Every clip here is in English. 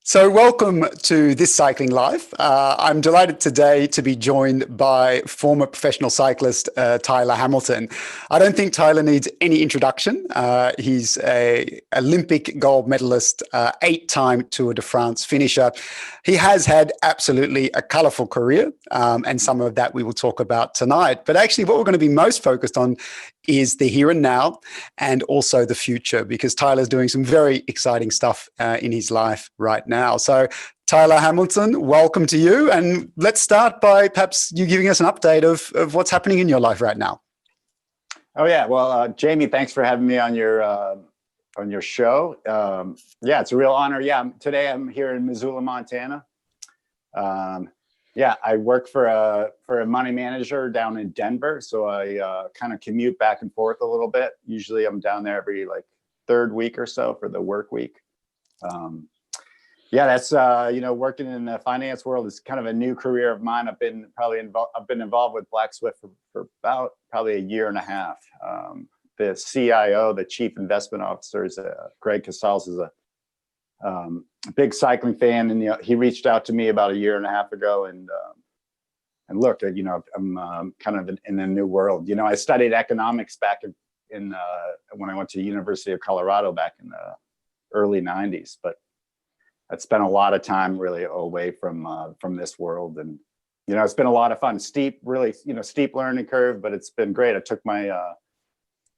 So welcome to this Cycling Live. I'm delighted today to be joined by former professional cyclist Tyler Hamilton. I don't think Tyler needs any introduction. He's an Olympic gold medalist, 8-time Tour de France finisher. He has had absolutely a colourful career, and some of that we will talk about tonight. But actually what we're going to be most focused on is the here and now and also the future, because Tyler's doing some very exciting stuff in his life right now. So Tyler Hamilton, welcome to you. And let's start by perhaps you giving us an update of what's happening in your life right now. Oh yeah, well, Jamie, thanks for having me on your show. Yeah, it's a real honor. Yeah, today I'm here in Missoula, Montana. Yeah, I work for a money manager down in Denver, so I kind of commute back and forth a little bit. Usually I'm down there every third week or so for the work week. Yeah, that's working in the finance world is kind of a new career of mine. I've been involved with Black Swift for about probably a year and a half. The CIO, the Chief Investment Officer, is Greg Casals, is a big cycling fan, and he reached out to me about a year and a half ago, and look, I'm kind of in a new world. I studied economics back in when I went to the University of Colorado back in the early '90s, but I spent a lot of time really away from this world, and it's been a lot of fun. Steep learning curve, but it's been great. I took my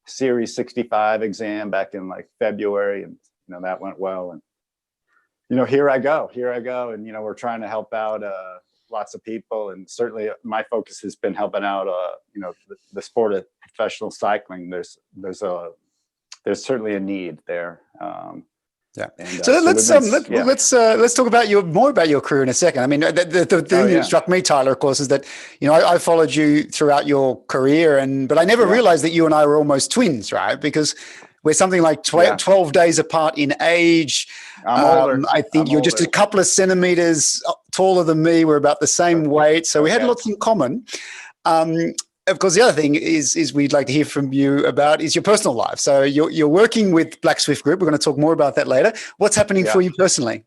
Series 65 exam back in February, and that went well, and here I go, and we're trying to help out lots of people, and certainly my focus has been helping out the sport of professional cycling. There's certainly a need there. Yeah. So let's talk about more about your career in a second. I mean, the thing that struck me, Tyler, of course, is that I followed you throughout your career, but I never realized that you and I were almost twins, right? Because we're something like 12 days apart in age. I'm older. I think you're just a couple of centimeters taller than me. We're about the same weight, so we had lots in common. Of course, the other thing is we'd like to hear from you about is your personal life. So you're working with Black Swift Group. We're going to talk more about that later. What's happening for you personally?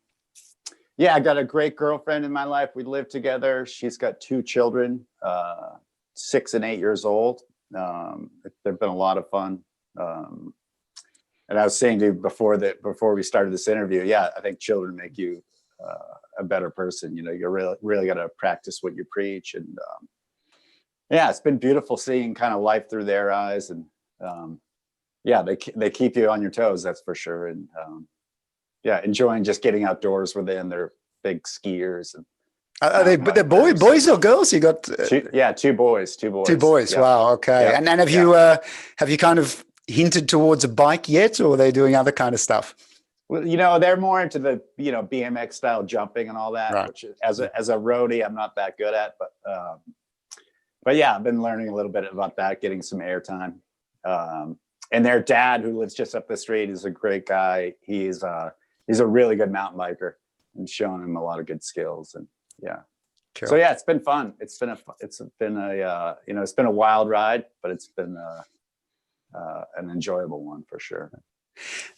Yeah, I got a great girlfriend in my life. We live together. She's got 2 children, 6 and 8 years old. They've been a lot of fun. And I was saying to you before we started this interview, I think children make you a better person. You really got to practice what you preach, and it's been beautiful seeing kind of life through their eyes, and they keep you on your toes, that's for sure. And enjoying just getting outdoors with them. They're big skiers. And are they boys or girls? You got 2 boys. 2 boys. Yeah. Wow. Okay. Yeah. And have you kind of hinted towards a bike yet, or are they doing other kind of stuff? Well, they're more into the BMX style jumping and all that, right, which as a roadie I'm not that good at, but yeah, I've been learning a little bit about that, getting some airtime. And their dad, who lives just up the street, is a great guy. He's a really good mountain biker, and showing him a lot of good skills. And cool. So it's been fun. It's been a wild ride, but it's been an enjoyable one for sure.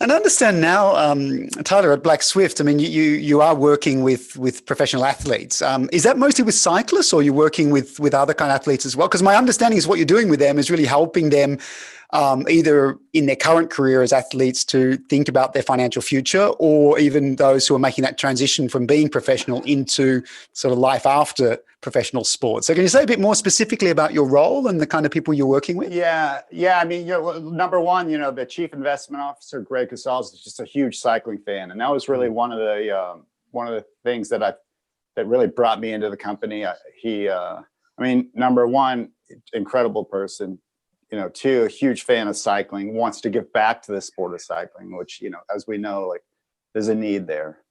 And I understand now, Tyler, at Black Swift, I mean, you are working with professional athletes. Is that mostly with cyclists, or are you working with other kind of athletes as well? Because my understanding is what you're doing with them is really helping them either in their current career as athletes to think about their financial future, or even those who are making that transition from being professional into sort of life after professional sports. So can you say a bit more specifically about your role and the kind of people you're working with? Yeah. I mean, number one, the Chief Investment Officer, Greg Casals, is just a huge cycling fan, and that was really one of the things that really brought me into the company. Number one, incredible person. 2, a huge fan of cycling, wants to give back to the sport of cycling, which, as we know, there's a need there.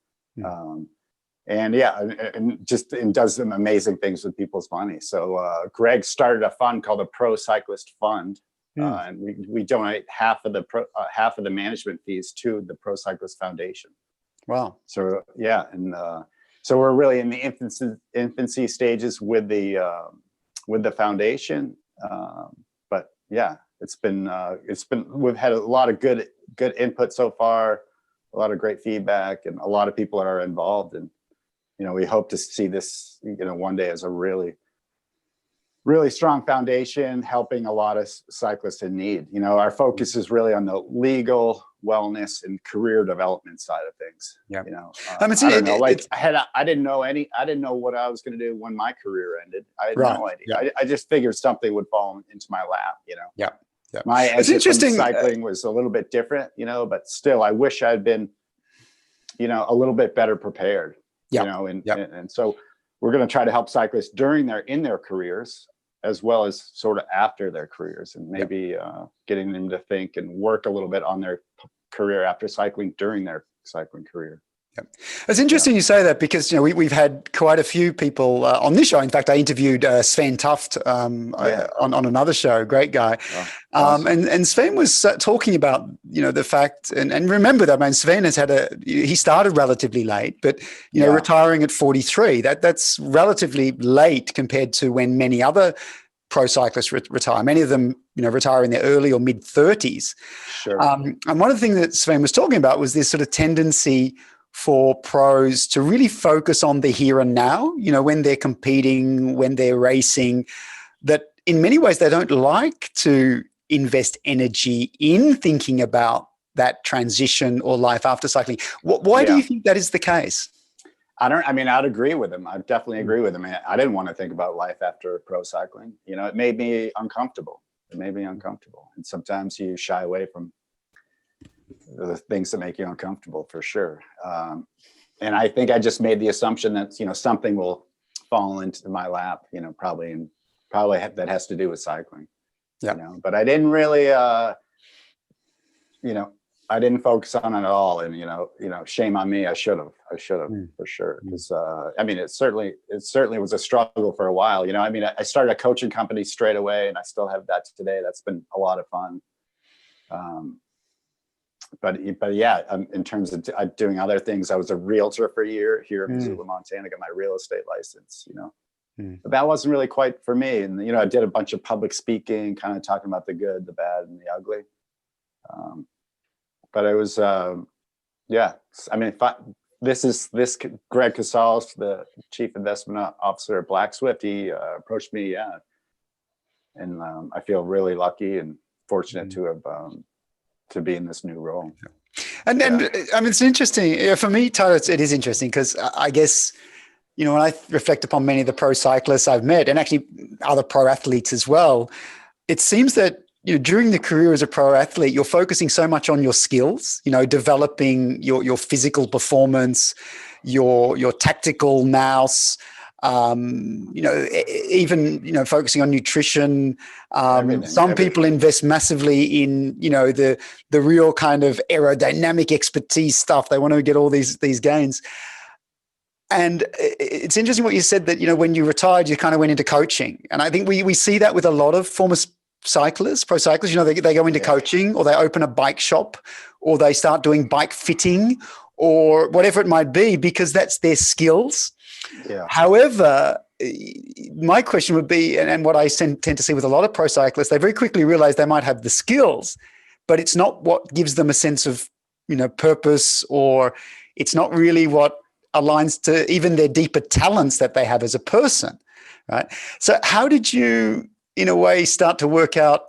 And does some amazing things with people's money. So Greg started a fund called the Pro Cyclist Fund, and we donate half of the management fees to the Pro Cyclist Foundation. Wow. So so we're really in the infancy stages with the foundation. But it's been we've had a lot of good input so far. great feedback, and a lot of people are involved. And, you know, we hope to see this, you know, one day as a really strong foundation, helping a lot of cyclists in need. You know, our focus is really on the legal, wellness, and career development side of things. Yeah. You know, I mean, I don't know, like I didn't know what I was going to do when my career ended. I had no idea. Yeah. I just figured something would fall into my lap, you know. Yeah. Yeah. My It's exit from interesting. cycling was a little bit different, you know, but still, I wish I'd been, you know, a little bit better prepared, you know, and so we're going to try to help cyclists in their careers, as well as sort of after their careers, and maybe getting them to think and work a little bit on their career after cycling during their cycling career. Yeah. It's interesting you say that, because, you know, we've had quite a few people on this show. In fact, I interviewed Sven Tuft on another show, great guy. Oh, awesome. And Sven was talking about, you know, the fact, and remember that, man, Sven has he started relatively late, but, you know, retiring at 43, that's relatively late compared to when many other pro cyclists retire. Many of them, you know, retire in their early or mid 30s. Sure. And one of the things that Sven was talking about was this sort of tendency for pros to really focus on the here and now, you know, when they're competing, when they're racing, that in many ways they don't like to invest energy in thinking about that transition or life after cycling. Why do you think that is the case? I'd agree with him. I definitely agree with him. I didn't want to think about life after pro cycling. You know, it made me uncomfortable. And sometimes you shy away from the things that make you uncomfortable, for sure. And I think I just made the assumption that, you know, something will fall into my lap, you know, probably that has to do with cycling. You know, but I didn't really, you know, I didn't focus on it at all. And, you know, shame on me. I should have for sure. Because, I mean, it certainly was a struggle for a while. You know, I mean, I started a coaching company straight away, and I still have that today. That's been a lot of fun. But yeah, in terms of doing other things, I was a realtor for a year here in Missoula, Montana. Got my real estate license, you know, but that wasn't really quite for me. And, you know, I did a bunch of public speaking, kind of talking about the good, the bad, and the ugly. But it was, I mean, this Greg Casals, the chief investment officer at Black Swift, he approached me, and I feel really lucky and fortunate to have to be in this new role. And I mean, it's interesting for me, Tyler. It is interesting because I guess, you know, when I reflect upon many of the pro cyclists I've met, and actually other pro athletes as well, it seems that, you know, during the career as a pro athlete, you're focusing so much on your skills, you know, developing your physical performance, your tactical nous, you know, even, you know, focusing on nutrition. Some people invest massively in, you know, the real kind of aerodynamic expertise stuff. They want to get all these gains. And it's interesting what you said, that, you know, when you retired, you kind of went into coaching. And I think we see that with a lot of former cyclists, pro cyclists. You know, they go into coaching, or they open a bike shop, or they start doing bike fitting, or whatever it might be, because that's their skills. Yeah. However, my question would be, and what I tend to see with a lot of pro cyclists, they very quickly realize they might have the skills, but it's not what gives them a sense of, you know, purpose, or it's not really what aligns to even their deeper talents that they have as a person, right? So how did you, in a way, start to work out,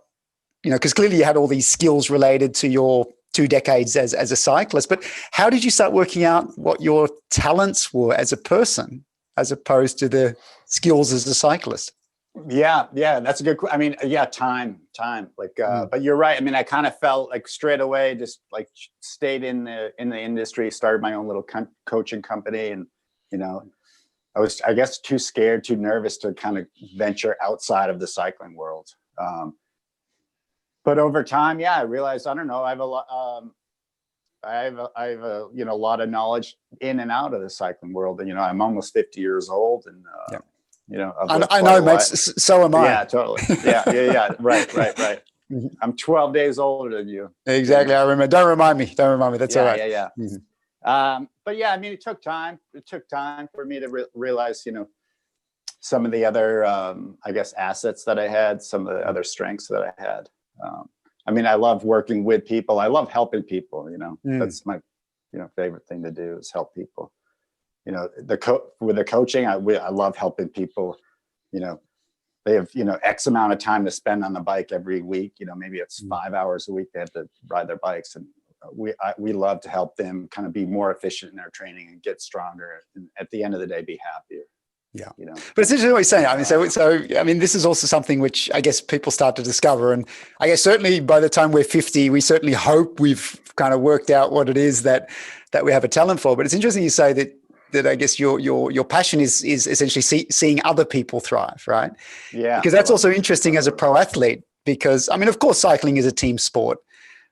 you know, because clearly you had all these skills related to your 2 decades as a cyclist, but how did you start working out what your talents were as a person, as opposed to the skills as a cyclist? Yeah, that's a good. I mean, time. Like, but you're right. I mean, I kind of felt like straight away, just like stayed in the industry, started my own little coaching company, and, you know, I was, I guess, too scared, too nervous to kind of venture outside of the cycling world. But over time, I realized, I don't know, I have a lot. I have a you know, a lot of knowledge in and out of the cycling world, and, you know, I'm almost 50 years old, and you know, I know, mate. So am I. Yeah, totally. Yeah. Right. I'm 12 days older than you. Exactly. I remember. Don't remind me. That's all right. Yeah. Mm-hmm. But yeah, I mean, it took time. It took time for me to realize, you know, some of the other, I guess, assets that I had, some of the other strengths that I had. I mean, I love working with people. I love helping people. You know, that's favorite thing to do is help people. With the coaching, I love helping people. They have, X amount of time to spend on the bike every week. Maybe it's 5 hours a week they have to ride their bikes. And we love to help them kind of be more efficient in their training and get stronger. And at the end of the day, be happier. Yeah. But it's interesting what you're saying. I mean, this is also something which I guess people start to discover. And I guess certainly by the time we're 50, we certainly hope we've kind of worked out what it is that we have a talent for. But it's interesting you say that I guess your passion is essentially seeing other people thrive, right? Yeah. Because that's also interesting as a pro athlete, because I mean, of course, cycling is a team sport,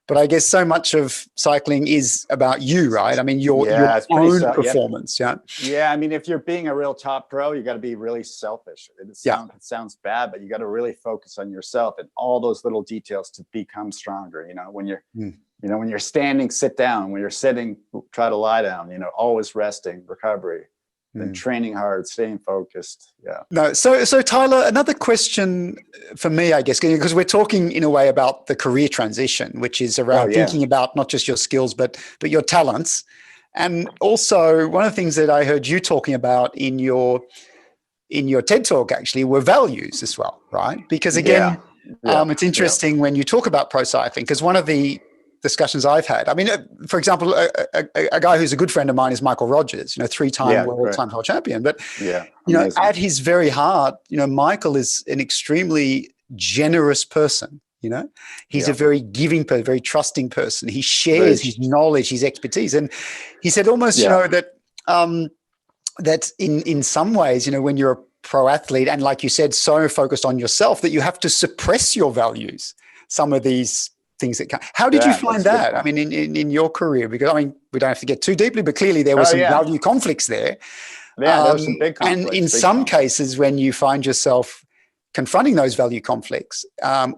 but I guess so much of cycling is about you, right? I mean, your own performance. Yeah. Yeah. I mean, if you're being a real top pro, you got to be really selfish. It sounds bad, but you got to really focus on yourself and all those little details to become stronger. When you're when you're standing, sit down. When you're sitting, try to lie down. Always resting, recovery, and training hard, staying focused. Yeah. No. So Tyler, another question for me, I guess, because we're talking in a way about the career transition, which is around thinking about not just your skills, but your talents. And also one of the things that I heard you talking about in your TED talk actually were values as well, right? Because again, it's interesting when you talk about pro cycling, because one of the discussions I've had, I mean, for example, a guy who's a good friend of mine is Michael Rogers, 3-time world time trial champion. But, at his very heart, Michael is an extremely generous person. He's a very giving person, very trusting person. He shares his knowledge, his expertise. And he said almost, that in some ways, when you're a pro athlete and like you said, so focused on yourself that you have to suppress your values, some of these things that come. How did you find that? I mean, in your career, because I mean, we don't have to get too deeply, but clearly there were some value conflicts there. Yeah, there were some big conflicts. And in some cases, when you find yourself confronting those value conflicts,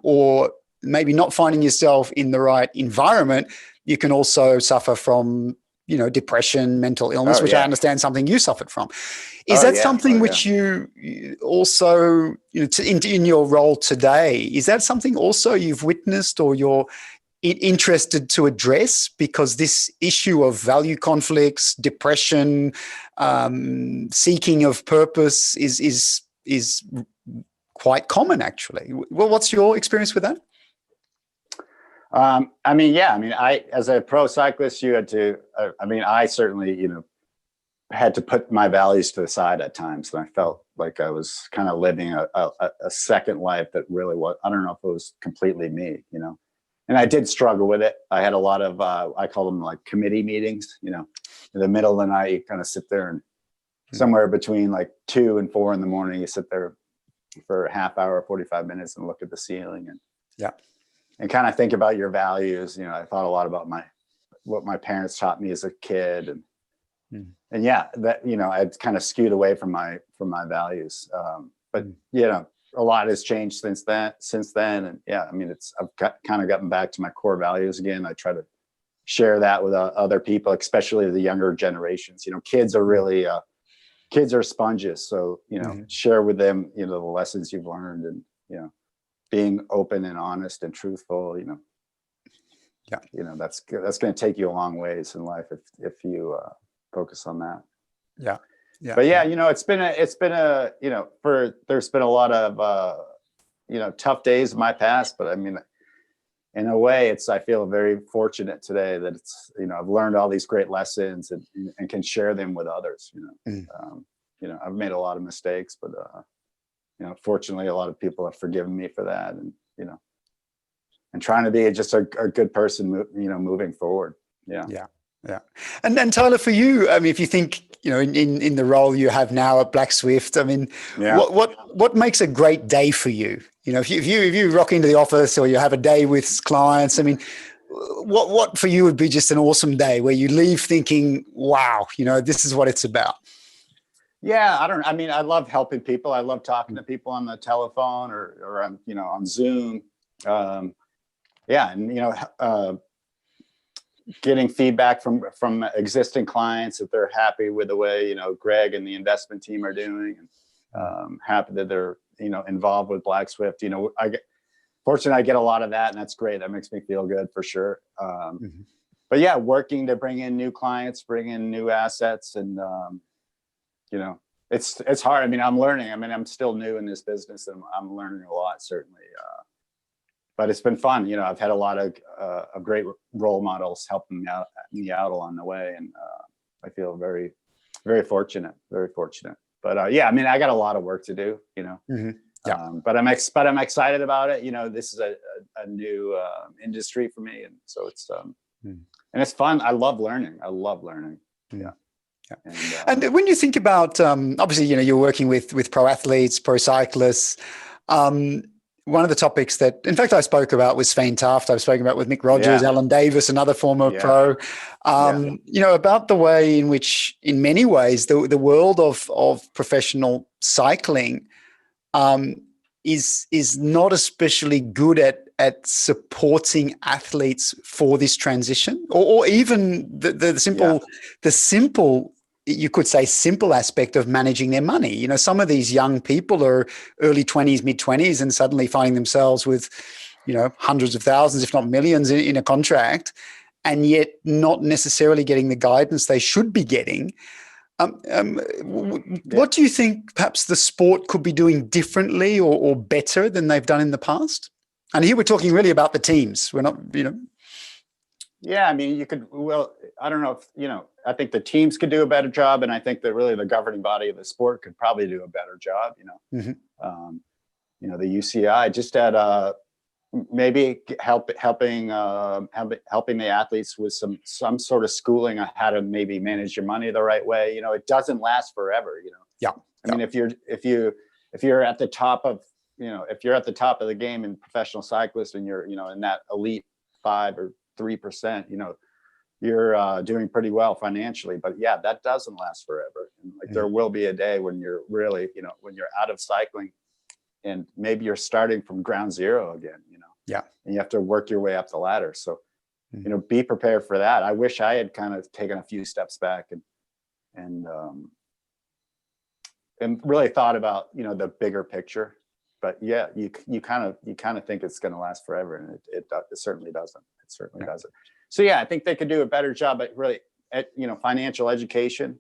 or maybe not finding yourself in the right environment, you can also suffer from, depression, mental illness, which I understand something you suffered from. Is that something which you also, in your role today, is that something also you've witnessed or you're interested to address? Because this issue of value conflicts, depression, seeking of purpose is quite common, actually. Well, what's your experience with that? I, as a pro cyclist, you had to, I certainly, had to put my values to the side at times. And I felt like I was kind of living a second life that really was, I don't know if it was completely me, and I did struggle with it. I had a lot of, I call them like committee meetings, in the middle of the night, you kind of sit there and somewhere between like 2 and 4 in the morning, you sit there for a half hour, 45 minutes and look at the ceiling and kind of think about your values. I thought a lot about what my parents taught me as a kid, and that I'd kind of skewed away from my values. But a lot has changed since then, and I've kind of gotten back to my core values again. I try to share that with other people, especially the younger generations. Kids are really kids are sponges, so share with them the lessons you've learned, and being open and honest and truthful, that's going to take you a long ways in life if you focus on that. But it's been a there's been a lot of tough days in my past, but I mean, in a way, I feel very fortunate today that it's I've learned all these great lessons and can share them with others. I've made a lot of mistakes, but fortunately, a lot of people have forgiven me for that, and and trying to be just a good person, moving forward. Yeah. And then Tyler, for you, I mean, if you think, in the role you have now at Black Swift, I mean, what makes a great day for you? If you rock into the office or you have a day with clients, I mean, what for you would be just an awesome day where you leave thinking, wow, this is what it's about? Yeah, I love helping people. I love talking to people on the telephone or on, on Zoom. Getting feedback from existing clients that they're happy with the way, Greg and the investment team are doing, and happy that they're, involved with Black Swift. Fortunately, I get a lot of that, and that's great. That makes me feel good for sure. but yeah, working to bring in new clients, bring in new assets, and you know, it's hard. I mean, I'm learning. I mean, I'm still new in this business, and I'm learning a lot, certainly. But it's been fun. You know, I've had a lot of great role models helping me out along the way, and I feel very, very fortunate. Very fortunate. But yeah, I mean, I got a lot of work to do. You know, Yeah. but I'm excited about it. You know, this is a new industry for me, and so it's and it's fun. I love learning. Yeah. Yeah. And when you think about, obviously, you know, you're working with pro athletes, pro cyclists. One of the topics that, in fact, I spoke about with Svein Taft. I've spoken about with Mick Rogers, Alan Davis, another former pro. You know, about the way in which, in many ways, the world of professional cycling is not especially good at supporting athletes for this transition, or even the simple, you could say, simple aspect of managing their money. You know, some of these young people are early 20s, mid 20s, and suddenly finding themselves with, you know, hundreds of thousands, if not millions in a contract, and yet not necessarily getting the guidance they should be getting. What do you think perhaps the sport could be doing differently or better than they've done in the past? And here we're talking really about the teams. We're not, you know. Yeah, I mean, you could, well, I don't know if, you know, I think the teams could do a better job. And I think that really the governing body of the sport could probably do a better job, you know. You know, the UCI just had maybe helping the athletes with some sort of schooling on how to maybe manage your money the right way. You know, it doesn't last forever, you know. Yeah. I mean, if you're at the top of, you know, if you're at the top of the game in professional cyclists and you're, you know, in that elite 5 or 3%, you know, you're doing pretty well financially. But yeah, that doesn't last forever. And like there will be a day when you're really, you know, when you're out of cycling and maybe you're starting from ground zero again, you know. Yeah. And you have to work your way up the ladder. So, you know, be prepared for that. I wish I had kind of taken a few steps back and really thought about, you know, the bigger picture. But yeah, you kind of think it's going to last forever, and it certainly doesn't. It certainly doesn't. So yeah, I think they could do a better job at really, you know, financial education,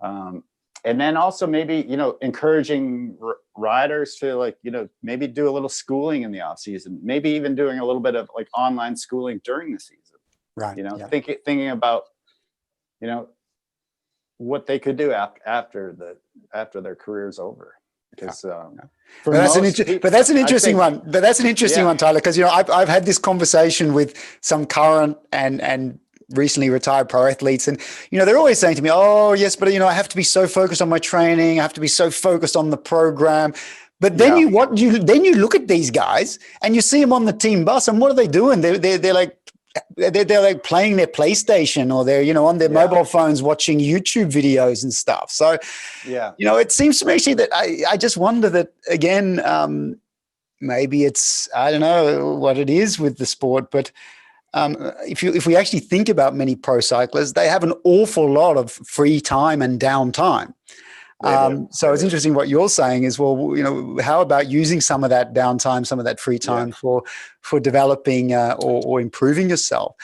and then also maybe, you know, encouraging riders to, like, you know, maybe do a little schooling in the off season, maybe even doing a little bit of like online schooling during the season. Right. You know, thinking about, you know, what they could do after their career's over. Because but that's an interesting one. But that's an interesting one, Tyler, because, you know, I've had this conversation with some current and recently retired pro athletes, and, you know, they're always saying to me, "Oh, yes, but, you know, I have to be so focused on my training. I have to be so focused on the program." But then you look at these guys and you see them on the team bus, and what are they doing? They're like playing their PlayStation, or they're, you know, on their mobile phones watching YouTube videos and stuff. So, you know, it seems to me actually that I just wonder that, again, maybe it's, I don't know what it is with the sport, but if we actually think about many pro cyclists, they have an awful lot of free time and downtime. So it's interesting what you're saying is, well, you know, how about using some of that downtime, some of that free time for developing or improving yourself?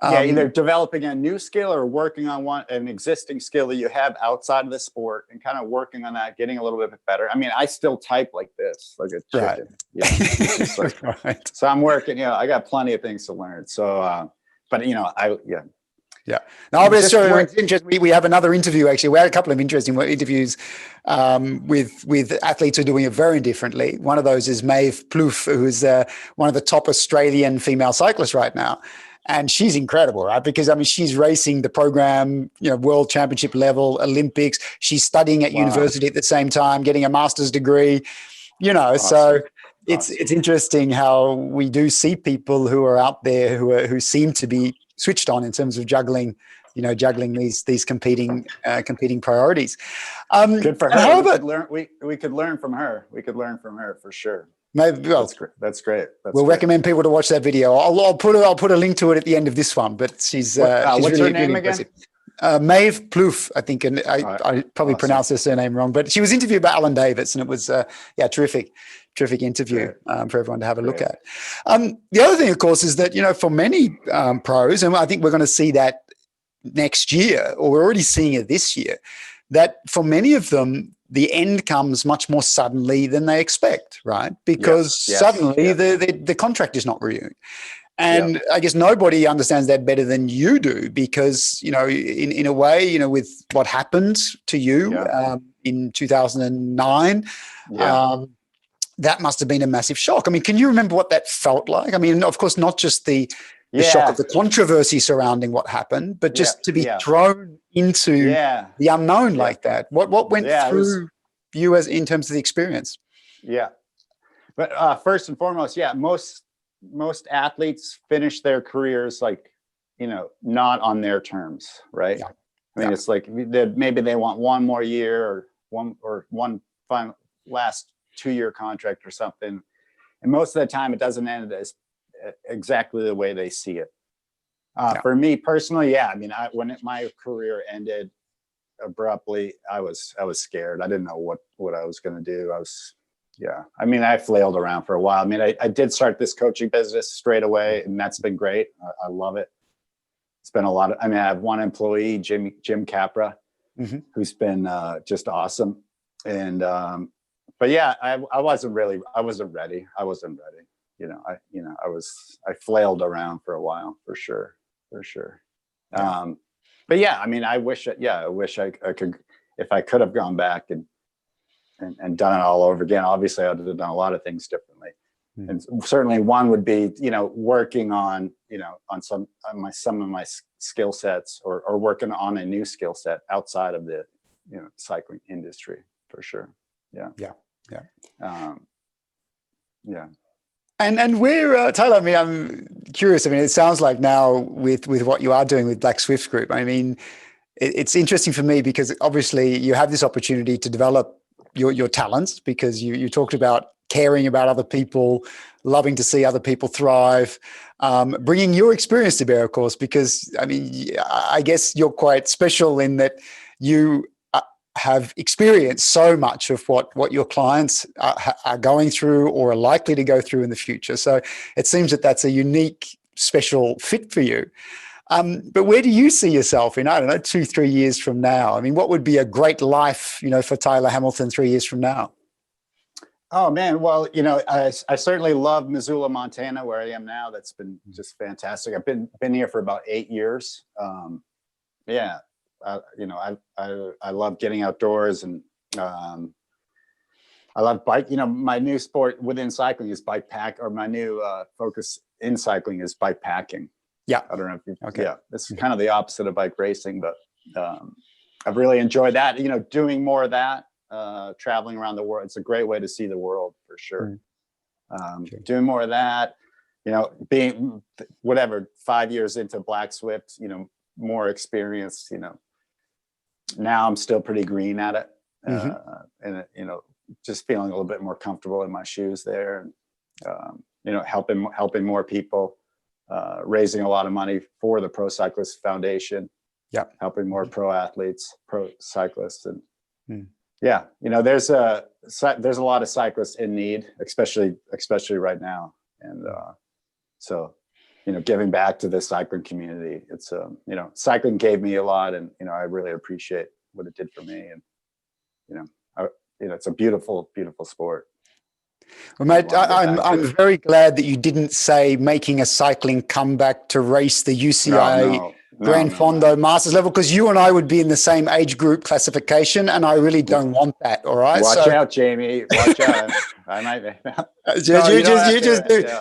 Either developing a new skill or working on an existing skill that you have outside of the sport, and kind of working on that, getting a little bit better. I mean, I still type like this, like a chicken. Like, so I'm working, you know, I got plenty of things to learn. So, but, you know, No, but it's interesting. We have another interview, actually. We had a couple of interesting interviews with athletes who are doing it very differently. One of those is Maeve Plouffe, who's one of the top Australian female cyclists right now. And she's incredible, right? Because, I mean, she's racing the program, you know, world championship level, Olympics. She's studying at university at the same time, getting a master's degree, you know. So it's interesting how we do see people who are out there who seem to be switched on in terms of juggling these competing priorities. Good for her. We could learn from her. We could learn from her for sure. Maybe, well, that's great. We'll recommend people to watch that video. I'll put a link to it at the end of this one. But she's what's really, her name really again? Maeve Plouffe, I think, and I probably pronounced her surname wrong. But she was interviewed by Alan Davis, and it was terrific terrific interview for everyone to have a look Great. at. The other thing, of course, is that, for many pros, and I think we're going to see that next year, or we're already seeing it this year, that for many of them, the end comes much more suddenly than they expect, right? Because suddenly the contract is not renewed. And I guess nobody understands that better than you do, because, in a way, with what happened to you in 2009, that must have been a massive shock. I mean, can you remember what that felt like? I mean, of course, not just the shock of the controversy surrounding what happened, but just to be thrown into the unknown like that. What went through you in terms of the experience? Yeah. But first and foremost, most athletes finish their careers not on their terms, right? I mean, it's like maybe they want one more year or one final last 2-year contract or something, and most of the time it doesn't end as exactly the way they see it. For me personally, I mean, when my career ended abruptly, I was scared. I didn't know what I was going to do. I mean, I flailed around for a while. I mean, I did start this coaching business straight away, and that's been great. I love it. It's been I have one employee, Jim Capra, who's been just awesome. And but I wasn't ready. I wasn't ready. I flailed around for a while, for sure. But I mean, I wish I could, if I could have gone back and done it all over again. Obviously, I would have done a lot of things differently. And certainly one would be, working on, on some of my skill sets, or working on a new skill set outside of the, cycling industry, for sure. And where, Tyler, I mean, I'm curious. I mean, it sounds like now with what you are doing with Black Swift Group, I mean, it's interesting for me because obviously you have this opportunity to develop your talents, because you talked about caring about other people, loving to see other people thrive, bringing your experience to bear, of course, because, I mean, I guess you're quite special in that you have experienced so much of what your clients are going through or are likely to go through in the future. So it seems that that's a unique, special fit for you. But where do you see yourself in, I don't know, 2-3 years from now? I mean, what would be a great life, for Tyler Hamilton 3 years from now? Oh man, well, I certainly love Missoula, Montana, where I am now. That's been just fantastic. I've been here for about 8 years. I love getting outdoors, and I love bike. My new sport within cycling is bike pack, or my new focus in cycling is bike packing. Yeah. I don't know if you, it's kind of the opposite of bike racing, but I've really enjoyed that, doing more of that, traveling around the world. It's a great way to see the world, for sure. Doing more of that, being 5 years into Black Swift, more experience, now I'm still pretty green at it. And, just feeling a little bit more comfortable in my shoes there, and, helping more people. Raising a lot of money for the Pro Cyclist Foundation, helping more pro athletes, pro cyclists, and there's a lot of cyclists in need, especially right now, and so giving back to the cycling community. It's cycling gave me a lot, and I really appreciate what it did for me, and it's a beautiful sport. Well, mate, I'm very glad that you didn't say making a cycling comeback to race the UCI Granfondo Masters level, because you and I would be in the same age group classification, and I really don't want that. All right, watch out, Jamie. Watch out. I might be.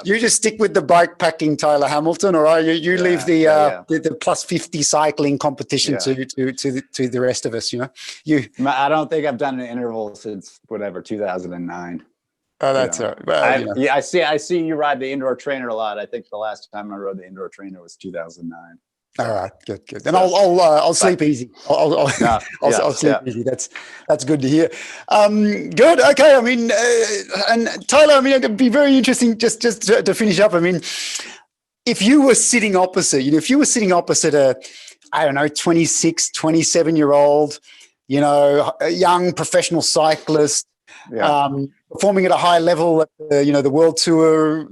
You just stick with the bike packing, Tyler Hamilton. All right, you leave the plus 50 cycling competition to the rest of us. I don't think I've done an interval since 2009. Oh, that's all right. Well, I see you ride the indoor trainer a lot. I think the last time I rode the indoor trainer was 2009. All right, good. Then I'll sleep easy. I'll sleep easy. That's good to hear. Good. Okay. I mean, and Tyler, I mean, it'd be very interesting just to finish up. I mean, if you were sitting opposite, a, I don't know, 26, 27-year-old, a young professional cyclist, Yeah. Performing at a high level at the world tour.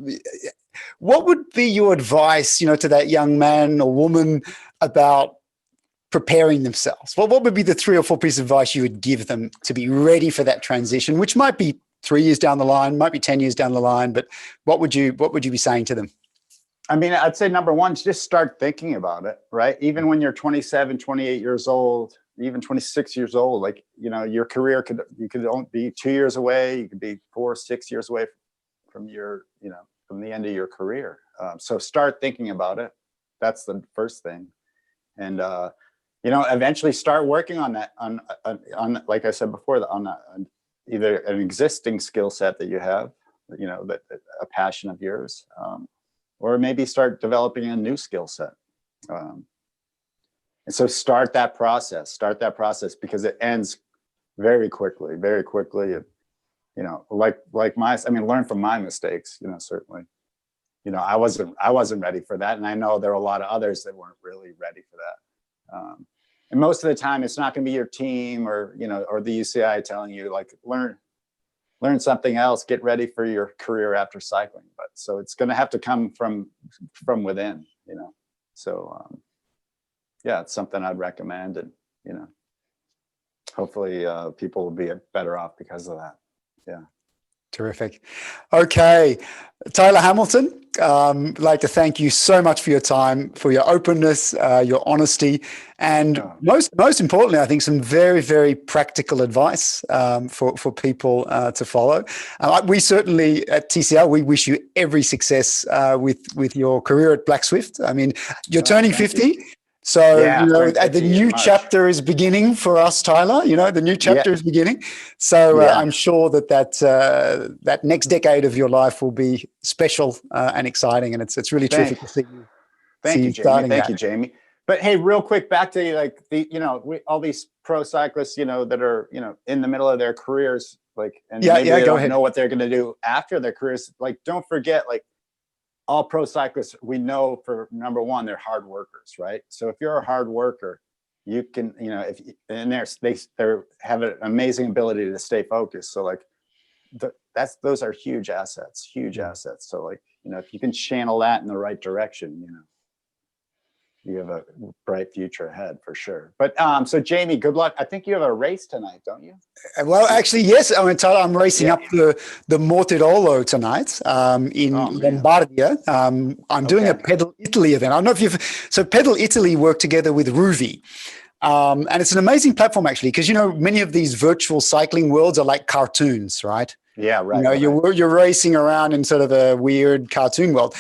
What would be your advice, to that young man or woman about preparing themselves? What would be the 3 or 4 pieces of advice you would give them to be ready for that transition, which might be 3 years down the line, might be 10 years down the line, but what would you be saying to them? I mean, I'd say number one, just start thinking about it, right? Even when you're 27, 28 years old, even 26 years old, like, your career you could only be 2 years away. You could be 4, 6 years away from from the end of your career. So start thinking about it. That's the first thing. And, eventually start working on that, on like I said before, on either an existing skill set that you have, that a passion of yours, or maybe start developing a new skill set. And so start that process because it ends very quickly. Learn from my mistakes, certainly. I wasn't ready for that. And I know there are a lot of others that weren't really ready for that. And most of the time it's not going to be your team or the UCI telling you, like, learn something else, get ready for your career after cycling. But so it's going to have to come from within, so it's something I'd recommend. And hopefully people will be better off because of that. Yeah. Terrific. Okay, Tyler Hamilton, I'd like to thank you so much for your time, for your openness, your honesty, and most importantly, I think some very, very practical advice for people to follow. We certainly at TCL, we wish you every success with your career at Black Swift. I mean, you're turning 50. So, the new chapter is beginning for us, Tyler. The new chapter is beginning. So I'm sure that next decade of your life will be special and exciting. And it's really terrific to see you. Thank you, Jamie. Thank you, Jamie. But hey, real quick, back to like all these pro cyclists, that are, in the middle of their careers, like, and maybe they don't know what they're going to do after their careers. Like, don't forget, like, all pro cyclists, we know, for number one, they're hard workers, right? So if you're a hard worker, you can, they have an amazing ability to stay focused. So like, those are huge assets. So like, if you can channel that in the right direction, you have a bright future ahead for sure. But so Jamie, good luck. I think you have a race tonight, don't you? Well, actually, yes. I mean, Tyler, I'm racing up the Mortirolo tonight in Lombardia. I'm doing a Pedal Italy event. I don't know if so Pedal Italy work together with Ruvi. And it's an amazing platform, actually, because, many of these virtual cycling worlds are like cartoons, right? Yeah, right. You're racing around in sort of a weird cartoon world.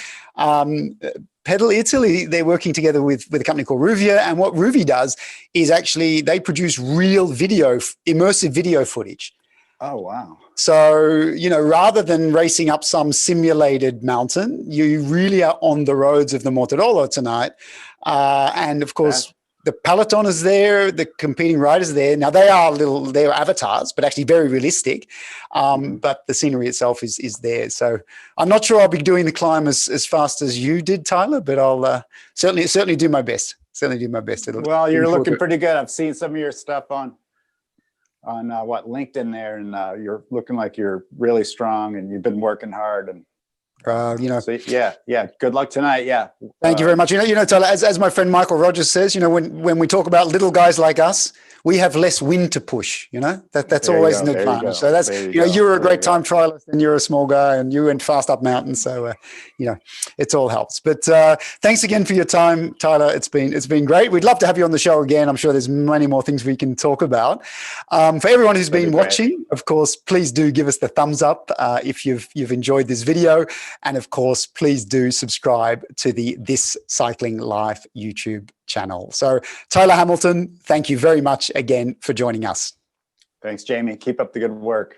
Pedal Italy, they're working together with a company called Ruvia. And what Ruvi does is actually they produce real immersive video footage. Oh, wow. So, rather than racing up some simulated mountain, you really are on the roads of the Mortirolo tonight. And of course, the peloton is there, the competing riders are there. Now they're avatars, but actually very realistic. But the scenery itself is there. So I'm not sure I'll be doing the climb as fast as you did, Tyler, but I'll certainly do my best. Well, you're looking pretty good. I've seen some of your stuff on LinkedIn there, and you're looking like you're really strong and you've been working hard. And so, good luck tonight. Yeah. Thank you very much. Tyler, as my friend Michael Rogers says, when we talk about little guys like us, we have less wind to push, that's always an advantage. So that's, you're a great time trialist and you're a small guy and you went fast up mountains. So, it all helps. But thanks again for your time, Tyler. It's been great. We'd love to have you on the show again. I'm sure there's many more things we can talk about. For everyone who's been watching, of course, please do give us the thumbs up if you've enjoyed this video. And of course, please do subscribe to the This Cycling Life YouTube channel. So Tyler Hamilton, thank you very much again for joining us. Thanks, Jamie. Keep up the good work.